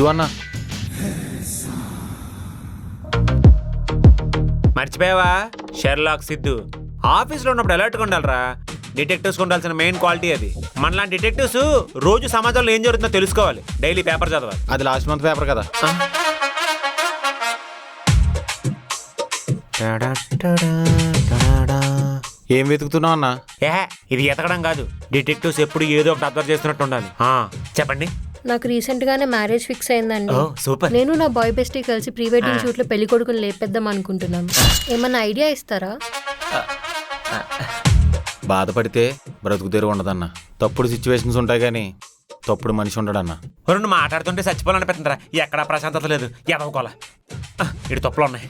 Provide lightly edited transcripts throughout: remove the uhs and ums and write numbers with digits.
సిద్ధు అన్న. మర్చిపోయావా? షెర్లాక్ సిద్ధు ఆఫీస్లో ఉన్నప్పుడు అలర్ట్గా ఉండాలరా. డిటెక్టివ్స్ ఉండాల్సిన మెయిన్ క్వాలిటీ అది. మనలాంటి డిటెక్టివ్స్ రోజు సమాజంలో ఏం జరుగుతుందో తెలుసుకోవాలి. డైలీ పేపర్ చదవాలి. అది లాస్ట్ మంత్ పేపర్ కదా. ఏం వెతుకుతున్నావు అన్న? ఇది ఎతకడం కాదు. డిటెక్టివ్స్ ఎప్పుడు ఏదో ఒకటి అబ్జర్వ్ చేస్తున్నట్టు ఉండాలి. చెప్పండి. నాకు రీసెంట్ గానే మ్యారేజ్ ఫిక్స్ అయిందండి. సూపర్. నేను నా బాయ్ బెస్టీ కలిసి ప్రీ వెడ్డింగ్ షూట్ లో పెళ్లి కొడుకుని లేపేద్దాం అనుకుంటున్నాం. ఏమన్నా ఐడియా ఇస్తారా? బాధపడితే బ్రతుకు తెరువు ఉండదన్న. తప్పుడు సిచ్యువేషన్స్ ఉంటాయి కానీ తప్పుడు మనిషి ఉండడన్న. రెండు మాట్లాడుతుంటే చచ్చిపోవాలనిపిస్తుందిరా. ఎక్కడా ప్రశాంతత లేదు. ఎదవకోలా ఇటు తప్పులు ఉన్నాయి.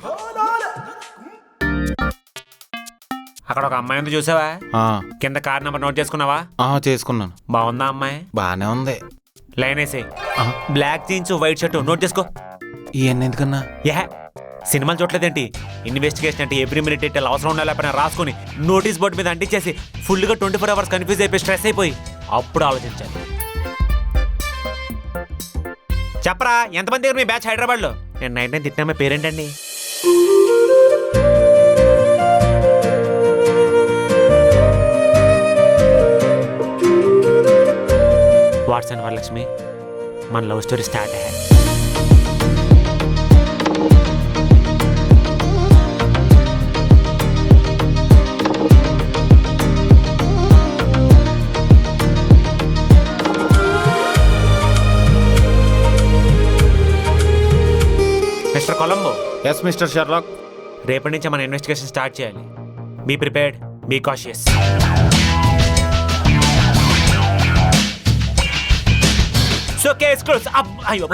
అక్కడ ఒక అమ్మాయి ఉంది, చూసావా? కింద కార్ నెంబర్ నోట్ చేసుకున్నావా? చేసుకున్నాను. బాగుందా అమ్మాయి? బానే ఉంది. లైన్ వేసే. Black jeans white shirt note చేసుకో. ఇవన్నీ ఎందుకన్నా? సినిమాలు చూడలేదేంటి? ఇన్వెస్టిగేషన్ అంటే ఎవ్రీ మినిట్ డీటెయిల్ అవసరం ఉండాలి లేకపోయినా రాసుకుని నోటీస్ బోర్డు మీద అంటించేసి ఫుల్గా 24 hours కన్ఫ్యూజ్ అయిపోయి స్ట్రెస్ అయిపోయి అప్పుడు ఆలోచించాలి. చెప్పరా, ఎంతమంది దగ్గర మీ బ్యాచ్ హైదరాబాద్లో? నేను నైట్ నైన్ తిట్టినా పేరేంటండి? వాట్సాప్ వరలక్ష్మి, మన లవ్ స్టోరీ స్టార్ట్ అయ్యా. Mister Columbo. Yes mister Sherlock. రేపటి నుంచి మన ఇన్వెస్టిగేషన్ స్టార్ట్ చేయాలి. Be prepared, be cautious. So case close. అయ్యో